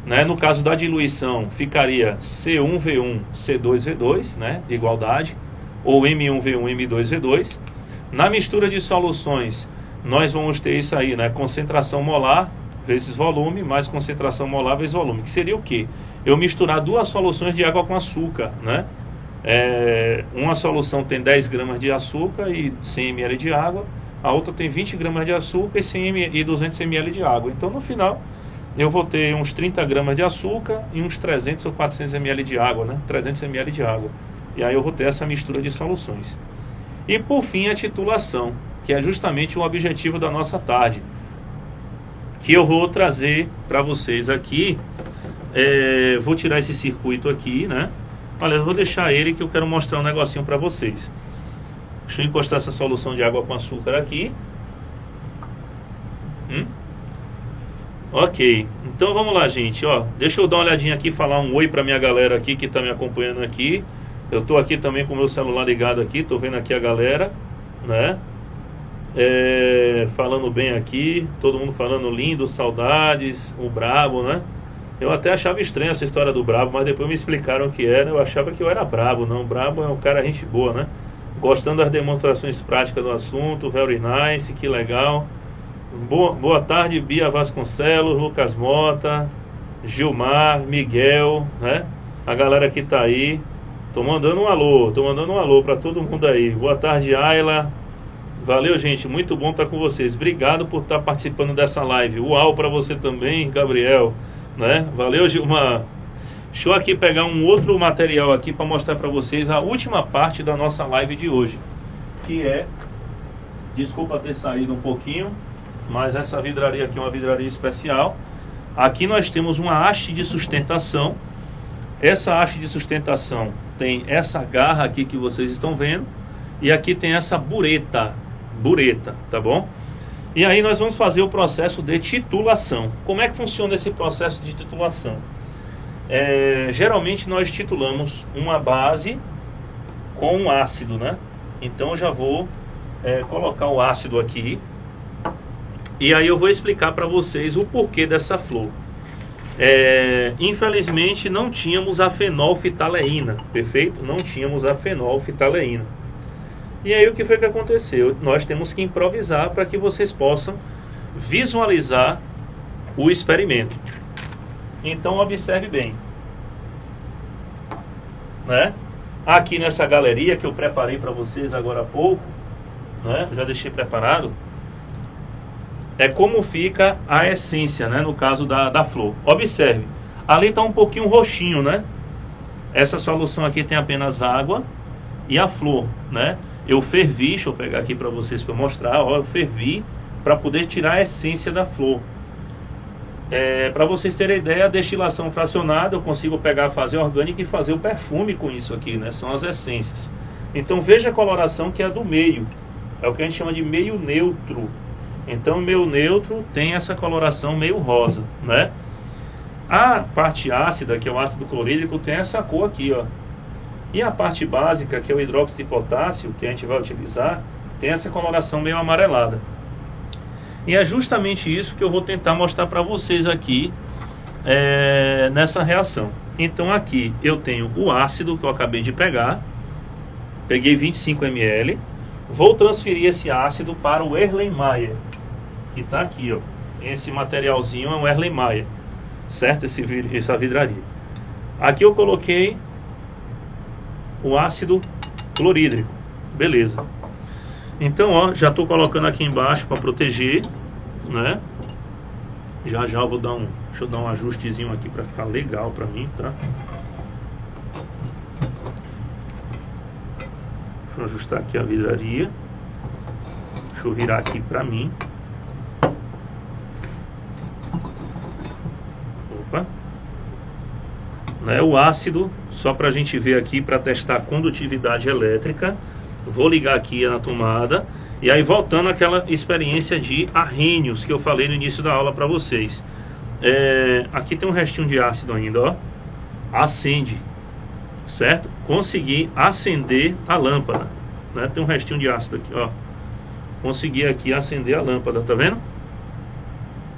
né? No caso da diluição, ficaria C1V1, C2V2, né? Igualdade, ou M1V1, M2V2. Na mistura de soluções, nós vamos ter isso aí, né? Concentração molar vezes volume, mais concentração molar vezes volume, que seria o quê? Eu misturar duas soluções de água com açúcar, né? Uma solução tem 10 gramas de açúcar e 100 ml de água, a outra tem 20 gramas de açúcar e 200 ml de água. Então, no final, eu vou ter uns 30 gramas de açúcar e uns 300 ou 400 ml de água, né? 300 ml de água. E aí eu vou ter essa mistura de soluções. E, por fim, a titulação, que é justamente o objetivo da nossa tarde, que eu vou trazer para vocês aqui. Vou tirar esse circuito aqui, né? Olha, eu vou deixar ele, que eu quero mostrar um negocinho para vocês. Deixa eu encostar essa solução de água com açúcar aqui. Ok, então vamos lá, gente, ó. Deixa eu dar uma olhadinha aqui, falar um oi pra minha galera aqui que tá me acompanhando aqui. Eu tô aqui também com o meu celular ligado aqui, tô vendo aqui a galera, né? Falando bem aqui, todo mundo falando lindo, saudades, o brabo, né? Eu até achava estranha essa história do brabo, mas depois me explicaram o que era. Eu achava que eu era brabo, não. Brabo é um cara gente boa, né? Gostando das demonstrações práticas do assunto, very nice, que legal. Boa tarde, Bia Vasconcelos, Lucas Mota, Gilmar, Miguel, né? A galera que tá aí. Tô mandando um alô para todo mundo aí. Boa tarde, Ayla. Valeu, gente, muito bom estar com vocês. Obrigado por estar participando dessa live. Uau para você também, Gabriel, né? Valeu, Gilmar. Deixa eu aqui pegar um outro material aqui para mostrar para vocês a última parte da nossa live de hoje, que desculpa ter saído um pouquinho, mas essa vidraria aqui é uma vidraria especial. Aqui nós temos uma haste de sustentação. Essa haste de sustentação tem essa garra aqui que vocês estão vendo, e aqui tem essa bureta, tá bom? E aí nós vamos fazer o processo de titulação. Como é que funciona esse processo de titulação? Geralmente nós titulamos uma base com um ácido, né? Então eu já vou colocar o ácido aqui, e aí eu vou explicar para vocês o porquê dessa flor. Infelizmente não tínhamos a fenolftaleína, perfeito? Não tínhamos a fenolftaleína. E aí o que foi que aconteceu? Nós temos que improvisar para que vocês possam visualizar o experimento. Então observe bem, né? Aqui nessa galeria que eu preparei para vocês agora há pouco, né? Já deixei preparado. É como fica a essência, né? No caso da flor. Observe, ali está um pouquinho roxinho, né? Essa solução aqui tem apenas água e a flor, né? Eu fervi, deixa eu pegar aqui para vocês para mostrar. Ó, eu fervi para poder tirar a essência da flor. Para vocês terem ideia, a destilação fracionada eu consigo pegar a fase orgânica e fazer o perfume com isso aqui, né? São as essências. Então veja a coloração que é a do meio. É o que a gente chama de meio neutro. Então o meio neutro tem essa coloração meio rosa, né? A parte ácida, que é o ácido clorídrico, tem essa cor aqui, ó. E a parte básica, que é o hidróxido de potássio, que a gente vai utilizar, tem essa coloração meio amarelada. E é justamente isso que eu vou tentar mostrar para vocês aqui nessa reação. Então aqui eu tenho o ácido que eu acabei de pegar. Peguei 25 ml. Vou transferir esse ácido para o Erlenmeyer, que está aqui, ó. Esse materialzinho é um Erlenmeyer, certo? Essa vidraria. Aqui eu coloquei o ácido clorídrico. Beleza. Então, ó, já estou colocando aqui embaixo para proteger, né? Já eu vou dar deixa eu dar um ajustezinho aqui para ficar legal para mim, tá? Deixa eu ajustar aqui a vidraria. Deixa eu virar aqui para mim. Opa. Né, o ácido, só para a gente ver aqui, para testar a condutividade elétrica. Vou ligar aqui na tomada. E aí voltando àquela experiência de Arrhenius que eu falei no início da aula para vocês. Aqui tem um restinho de ácido ainda, ó. Acende, certo? Consegui acender a lâmpada, né? Tem um restinho de ácido aqui, ó. Consegui aqui acender a lâmpada, tá vendo?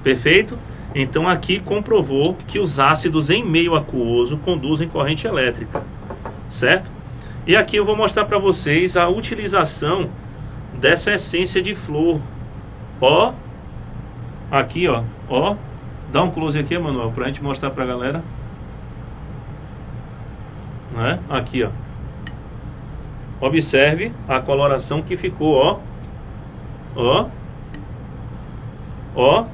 Perfeito? Então aqui comprovou que os ácidos em meio aquoso conduzem corrente elétrica, certo? E aqui eu vou mostrar para vocês a utilização dessa essência de flor. Ó, aqui, ó, dá um close aqui, Manuel, pra gente mostrar pra galera, né? Aqui, ó. Observe a coloração que ficou, ó,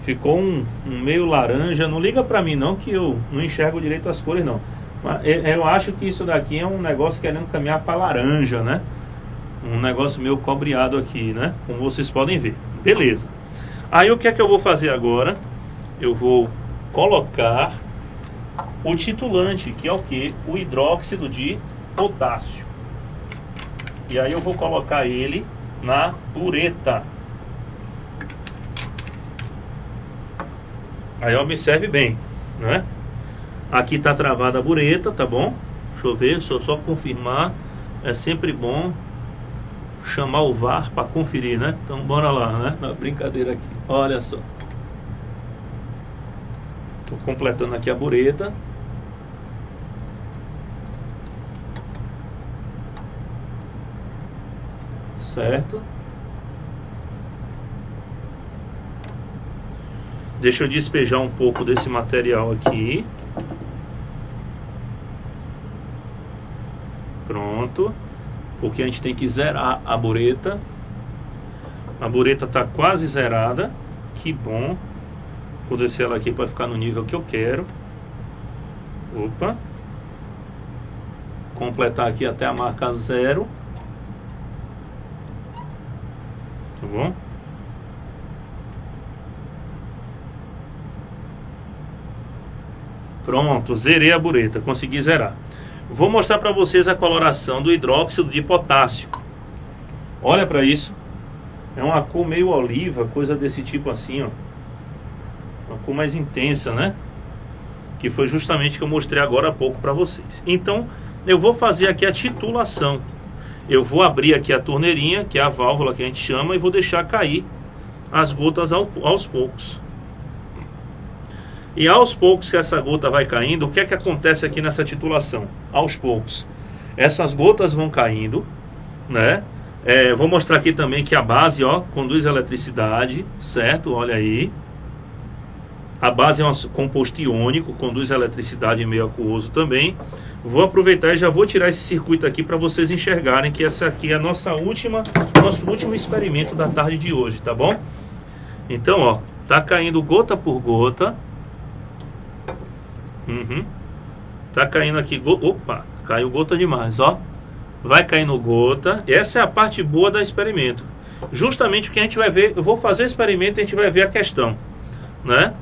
ficou um meio laranja. Não liga pra mim não, que eu não enxergo direito as cores não. Eu acho que isso daqui é um negócio querendo caminhar para laranja, né? Um negócio meio cobreado aqui, né? Como vocês podem ver. Beleza. Aí o que é que eu vou fazer agora? Eu vou colocar o titulante, que é o que? O hidróxido de potássio. E aí eu vou colocar ele na bureta. Aí observe bem, né? Aqui está travada a bureta, tá bom? Deixa eu ver, só confirmar. É sempre bom chamar o VAR para conferir, né? Então bora lá, né? Na brincadeira aqui. Olha só. Estou completando aqui a bureta. Certo? Deixa eu despejar um pouco desse material aqui. Pronto. Porque a gente tem que zerar a bureta. A bureta está quase zerada. Que bom. Vou descer ela aqui para ficar no nível que eu quero. Opa. Completar aqui até a marca 0. Tá bom? Pronto, zerei a bureta, consegui zerar. Vou mostrar para vocês a coloração do hidróxido de potássio. Olha para isso. É uma cor meio oliva, coisa desse tipo assim, ó. Uma cor mais intensa, né? Que foi justamente que eu mostrei agora há pouco para vocês. Então, eu vou fazer aqui a titulação. Eu vou abrir aqui a torneirinha, que é a válvula que a gente chama, e vou deixar cair as gotas aos poucos. E aos poucos que essa gota vai caindo, o que é que acontece aqui nessa titulação? Aos poucos, essas gotas vão caindo, né? Vou mostrar aqui também que a base, ó, conduz eletricidade, certo? Olha aí. A base é um composto iônico, conduz eletricidade em meio aquoso também. Vou aproveitar e já vou tirar esse circuito aqui para vocês enxergarem que essa aqui é a nosso último experimento da tarde de hoje, tá bom? Então, ó, tá caindo gota por gota. Tá caindo aqui, opa, caiu gota demais, ó. Vai caindo gota. Essa é a parte boa do experimento. Justamente o que a gente vai ver, eu vou fazer o experimento e a gente vai ver a questão, né?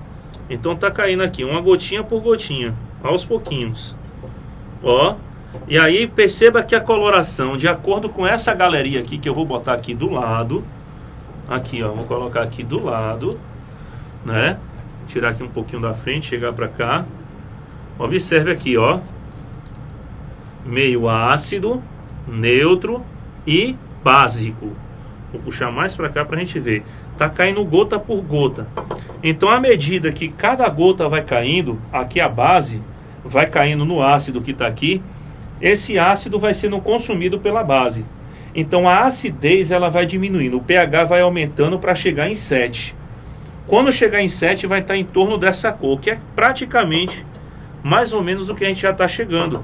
Então tá caindo aqui, uma gotinha por gotinha, aos pouquinhos. Ó, e aí perceba que a coloração, de acordo com essa galeria aqui, que eu vou botar aqui do lado. Aqui, ó, vou colocar aqui do lado, né? Tirar aqui um pouquinho da frente, chegar pra cá. Observe aqui, ó. Meio ácido, neutro e básico. Vou puxar mais pra cá pra gente ver. Tá caindo gota por gota. Então, à medida que cada gota vai caindo, aqui a base vai caindo no ácido que está aqui, esse ácido vai sendo consumido pela base. Então, a acidez ela vai diminuindo, o pH vai aumentando para chegar em 7. Quando chegar em 7, vai estar em torno dessa cor, que é praticamente mais ou menos o que a gente já está chegando.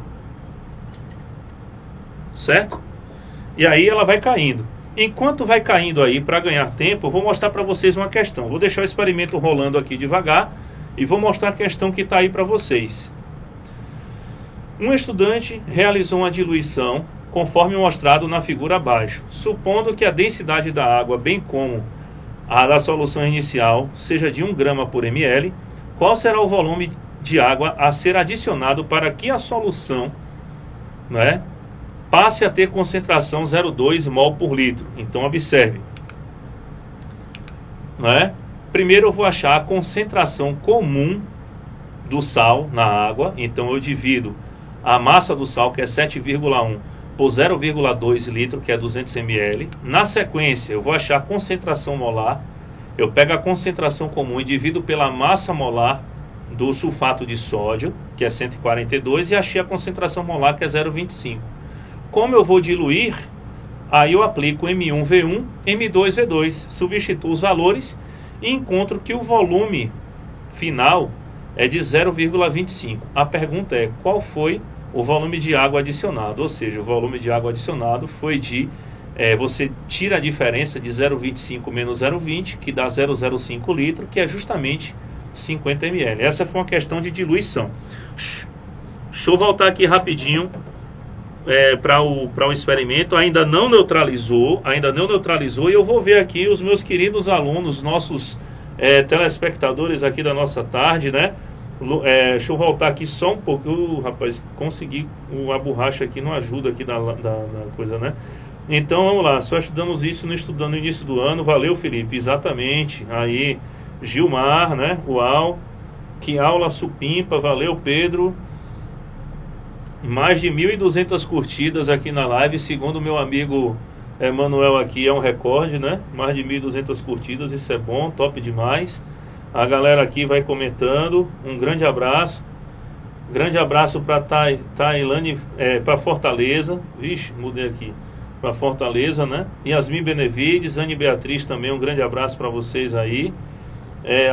Certo? E aí ela vai caindo. Enquanto vai caindo aí, para ganhar tempo, eu vou mostrar para vocês uma questão. Vou deixar o experimento rolando aqui devagar e vou mostrar a questão que está aí para vocês. Um estudante realizou uma diluição, conforme mostrado na figura abaixo. Supondo que a densidade da água, bem como a da solução inicial, seja de 1 grama por ml, qual será o volume de água a ser adicionado para que a solução, né, passe a ter concentração 0,2 mol por litro? Então, observe. Né? Primeiro eu vou achar a concentração comum do sal na água. Então, eu divido a massa do sal, que é 7,1, por 0,2 litro, que é 200 ml. Na sequência, eu vou achar a concentração molar. Eu pego a concentração comum e divido pela massa molar do sulfato de sódio, que é 142, e achei a concentração molar, que é 0,25. Como eu vou diluir, aí eu aplico M1V1, M2V2, substituo os valores e encontro que o volume final é de 0,25. A pergunta é, qual foi o volume de água adicionado? Ou seja, o volume de água adicionado foi de... você tira a diferença de 0,25 menos 0,20, que dá 0,05 litro, que é justamente 50 ml. Essa foi uma questão de diluição. Deixa eu voltar aqui rapidinho para o experimento. Ainda não neutralizou, e eu vou ver aqui os meus queridos alunos, nossos telespectadores aqui da nossa tarde, né? Deixa eu voltar aqui só um pouco. Rapaz, consegui, a borracha aqui não ajuda aqui da coisa, né? Então vamos lá, só estudamos isso no início do ano. Valeu, Felipe, exatamente. Aí, Gilmar, né? Uau, que aula supimpa. Valeu, Pedro. Mais de 1.200 curtidas aqui na live, segundo meu amigo Manuel aqui, é um recorde, né? Mais de 1.200 curtidas, isso é bom, top demais. A galera aqui vai comentando, um grande abraço. Grande abraço para Tailândia, para Fortaleza. Vixe, mudei aqui. Para Fortaleza, né? Yasmin Benevides, Anne Beatriz também, um grande abraço para vocês aí.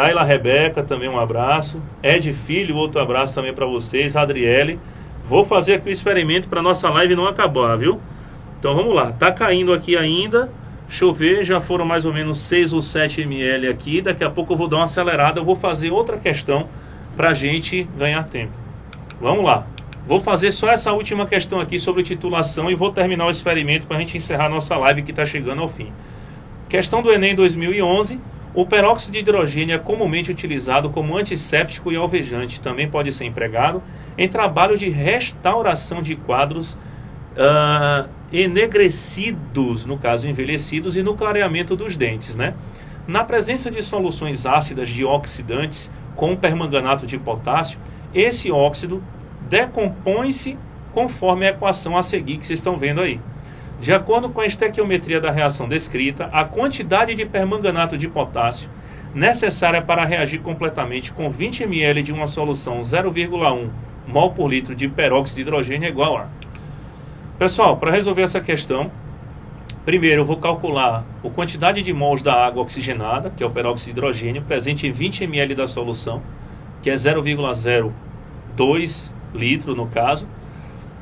Ayla Rebeca, também um abraço. Ed Filho, outro abraço também para vocês. Adriele. Vou fazer aqui o experimento para nossa live não acabar, viu? Então vamos lá, tá caindo aqui ainda. Deixa eu ver, já foram mais ou menos 6 ou 7 ml aqui. Daqui a pouco eu vou dar uma acelerada. Eu vou fazer outra questão para a gente ganhar tempo. Vamos lá. Vou fazer só essa última questão aqui sobre titulação e vou terminar o experimento para a gente encerrar a nossa live que está chegando ao fim. Questão do Enem 2011. O peróxido de hidrogênio é comumente utilizado como antisséptico e alvejante. Também pode ser empregado em trabalho de restauração de quadros enegrecidos, no caso envelhecidos, e no clareamento dos dentes, né? Na presença de soluções ácidas de oxidantes com permanganato de potássio, esse óxido decompõe-se conforme a equação a seguir que vocês estão vendo aí. De acordo com a estequiometria da reação descrita, a quantidade de permanganato de potássio necessária para reagir completamente com 20 ml de uma solução 0,1 mol por litro de peróxido de hidrogênio é igual a... Pessoal, para resolver essa questão, primeiro eu vou calcular a quantidade de mols da água oxigenada, que é o peróxido de hidrogênio, presente em 20 ml da solução, que é 0,02 litro no caso,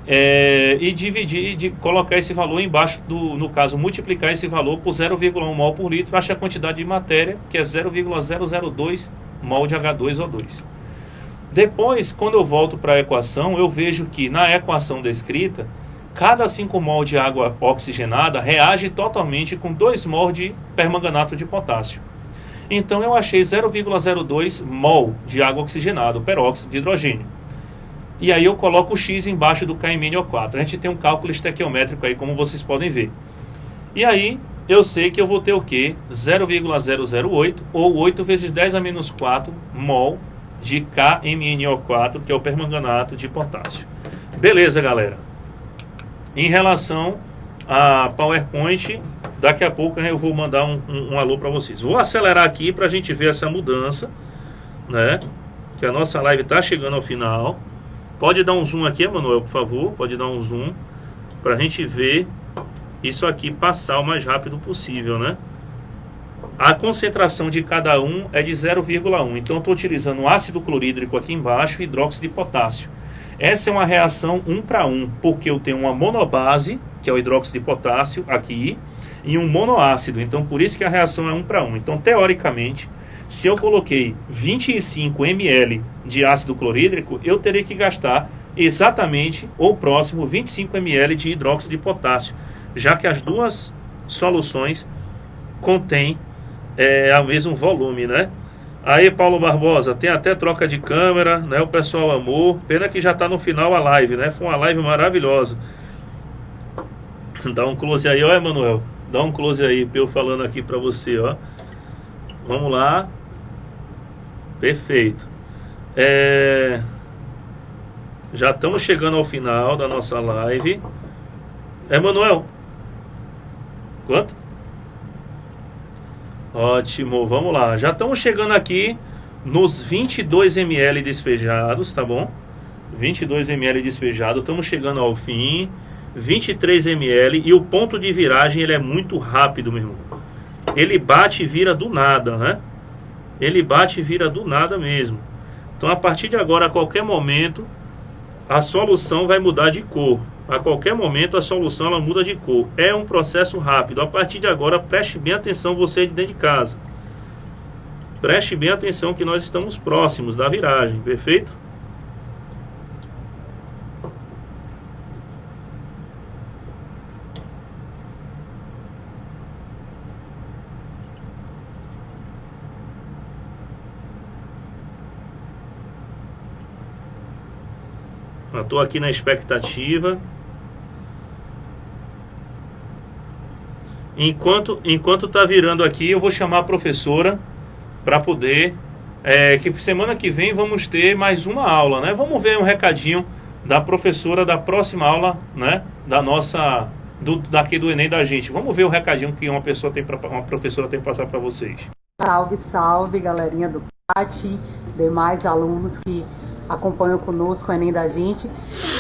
e dividir, colocar esse valor embaixo, no caso, multiplicar esse valor por 0,1 mol por litro, acha a quantidade de matéria, que é 0,002 mol de H2O2. Depois, quando eu volto para a equação, eu vejo que na equação descrita, cada 5 mol de água oxigenada reage totalmente com 2 mol de permanganato de potássio. Então eu achei 0,02 mol de água oxigenada, o peróxido de hidrogênio. E aí eu coloco o X embaixo do KMnO4. A gente tem um cálculo estequiométrico aí, como vocês podem ver. E aí eu sei que eu vou ter o quê? 0,008 ou 8 vezes 10 a menos 4 mol de KMnO4, que é o permanganato de potássio. Beleza, galera. Em relação a PowerPoint, daqui a pouco eu vou mandar um alô para vocês. Vou acelerar aqui para a gente ver essa mudança, né? Que a nossa live está chegando ao final. Pode dar um zoom aqui, Emanuel, por favor. Pode dar um zoom para a gente ver isso aqui passar o mais rápido possível, né? A concentração de cada um é de 0,1. Então, eu estou utilizando ácido clorídrico aqui embaixo e hidróxido de potássio. Essa é uma reação 1 para 1, porque eu tenho uma monobase, que é o hidróxido de potássio, aqui, e um monoácido. Então, por isso que a reação é 1 para 1. Então, teoricamente, se eu coloquei 25 ml de ácido clorídrico, eu teria que gastar exatamente ou próximo 25 ml de hidróxido de potássio, já que as duas soluções contêm o mesmo volume, né? Aí, Paulo Barbosa, tem até troca de câmera, né? O pessoal amou. Pena que já está no final a live, né? Foi uma live maravilhosa. Dá um close aí, ó, Emanuel. Dá um close aí, eu falando aqui para você, ó. Vamos lá. Perfeito. Já estamos chegando ao final da nossa live. Emanuel. Quanto? Ótimo, vamos lá. Já estamos chegando aqui nos 22 ml despejados, tá bom? 22 ml despejado. Estamos chegando ao fim. 23 ml. E o ponto de viragem, ele é muito rápido, meu irmão. Ele bate e vira do nada, né? Ele bate e vira do nada mesmo. Então, a partir de agora, a qualquer momento, a solução vai mudar de cor. A qualquer momento, a solução ela muda de cor. É um processo rápido. A partir de agora, preste bem atenção você de dentro de casa. Preste bem atenção que nós estamos próximos da viragem, perfeito? Estou aqui na expectativa. Enquanto tá virando aqui, eu vou chamar a professora para poder... que semana que vem vamos ter mais uma aula, né? Vamos ver um recadinho da professora da próxima aula, né? Da nossa... daqui do Enem da gente. Vamos ver o recadinho que uma professora tem para passar para vocês. Salve, salve, galerinha do PAT, demais alunos que acompanham conosco o Enem da gente.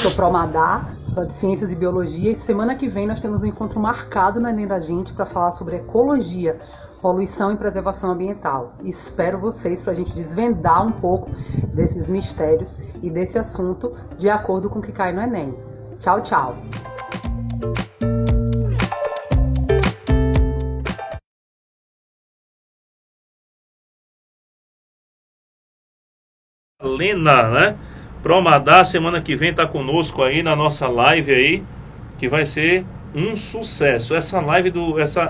Sou Promadá, de Ciências e Biologia, e semana que vem nós temos um encontro marcado no Enem da gente para falar sobre ecologia, poluição e preservação ambiental. Espero vocês para a gente desvendar um pouco desses mistérios e desse assunto de acordo com o que cai no Enem. Tchau, tchau! Lena, né? Promadá, semana que vem tá conosco aí na nossa live aí, que vai ser um sucesso. Essa live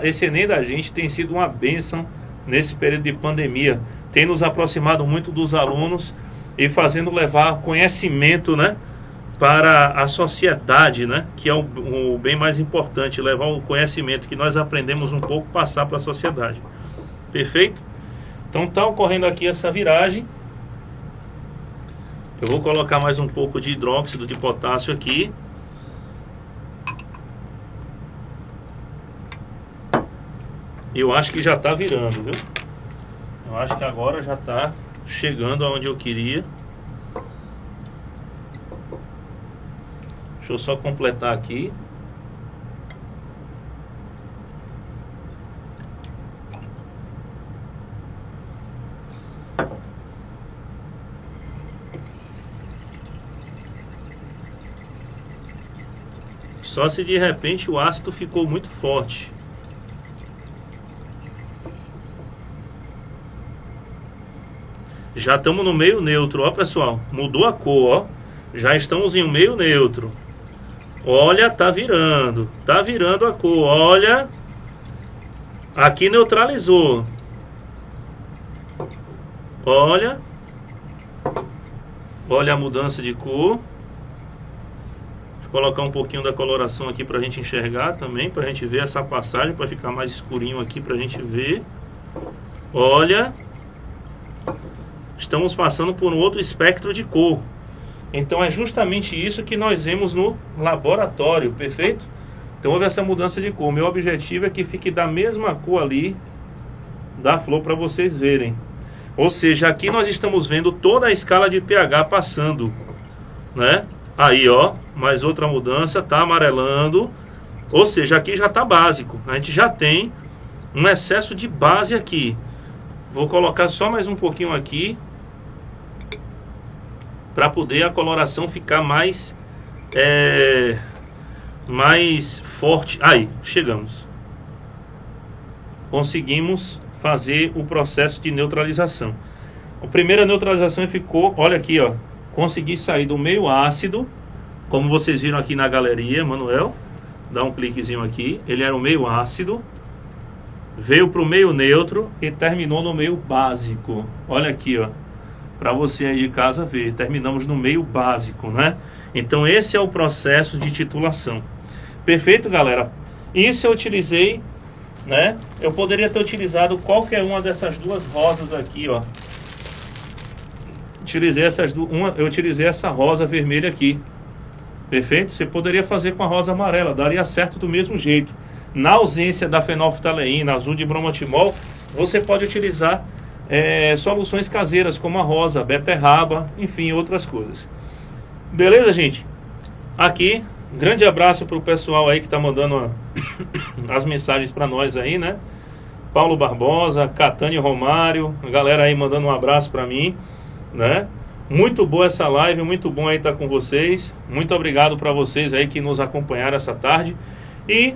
esse Enem da gente tem sido uma bênção nesse período de pandemia. Tem nos aproximado muito dos alunos e fazendo levar conhecimento, né, para a sociedade, né, que é o bem mais importante, levar o conhecimento que nós aprendemos um pouco, passar para a sociedade. Perfeito? Então tá ocorrendo aqui essa viragem. Eu vou colocar mais um pouco de hidróxido de potássio aqui. Eu acho que já está virando, viu? Eu acho que agora já está chegando aonde eu queria. Deixa eu só completar aqui. Só se de repente o ácido ficou muito forte. Já estamos no meio neutro, ó pessoal. Mudou a cor, ó. Já estamos em um meio neutro. Olha, tá virando a cor, olha. Aqui neutralizou. Olha. Olha a mudança de cor. Deixa eu colocar um pouquinho da coloração aqui pra gente enxergar também, pra gente ver essa passagem, pra ficar mais escurinho aqui pra gente ver. Olha. Estamos passando por um outro espectro de cor. Então é justamente isso que nós vemos no laboratório, perfeito? Então houve essa mudança de cor. Meu objetivo é que fique da mesma cor ali da flor para vocês verem. Ou seja, aqui nós estamos vendo toda a escala de pH passando, né? Aí, ó, mais outra mudança, tá amarelando. Ou seja, aqui já tá básico. A gente já tem um excesso de base aqui. Vou colocar só mais um pouquinho aqui para poder a coloração ficar mais forte. Aí, chegamos. Conseguimos fazer o processo de neutralização. A primeira neutralização ficou, olha aqui, ó. Consegui sair do meio ácido, como vocês viram aqui na galeria, Manuel. Dá um cliquezinho aqui. Ele era o meio ácido, veio para o meio neutro e terminou no meio básico. Olha aqui, ó. Para você aí de casa ver, terminamos no meio básico, né? Então esse é o processo de titulação. Perfeito, galera? Isso eu utilizei, né? Eu poderia ter utilizado qualquer uma dessas duas rosas aqui, ó. Eu utilizei essa rosa vermelha aqui. Perfeito? Você poderia fazer com a rosa amarela, daria certo do mesmo jeito. Na ausência da fenolftaleína, azul de bromotimol, você pode utilizar soluções caseiras como a rosa, a beterraba, enfim, outras coisas. Beleza, gente? Aqui, um grande abraço para o pessoal aí que está mandando as mensagens para nós aí, né? Paulo Barbosa, Catane Romário, a galera aí mandando um abraço para mim, né? Muito boa essa live, muito bom aí estar com vocês. Muito obrigado para vocês aí que nos acompanharam essa tarde. E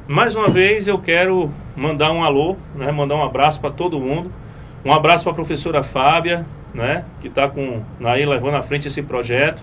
mais uma vez eu quero mandar um alô, né? Mandar um abraço para todo mundo. Um abraço para a professora Fábia, né? Que está aí levando à frente esse projeto.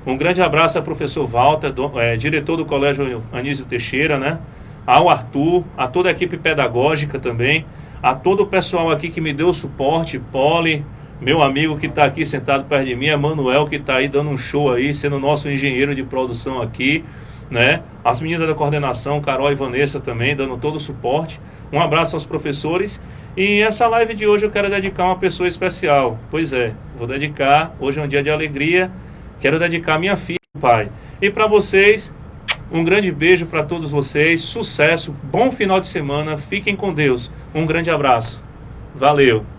Um grande abraço ao professor Walter, diretor do Colégio Anísio Teixeira, né? Ao Arthur, a toda a equipe pedagógica também, a todo o pessoal aqui que me deu o suporte, Poli, meu amigo que está aqui sentado perto de mim, é Manuel, que está aí dando um show aí, sendo nosso engenheiro de produção aqui, né? As meninas da coordenação, Carol e Vanessa também, dando todo o suporte. Um abraço aos professores. E essa live de hoje eu quero dedicar a uma pessoa especial. Pois é, vou dedicar, hoje é um dia de alegria, quero dedicar a minha filha, pai. E para vocês, um grande beijo para todos vocês, sucesso, bom final de semana, fiquem com Deus. Um grande abraço. Valeu.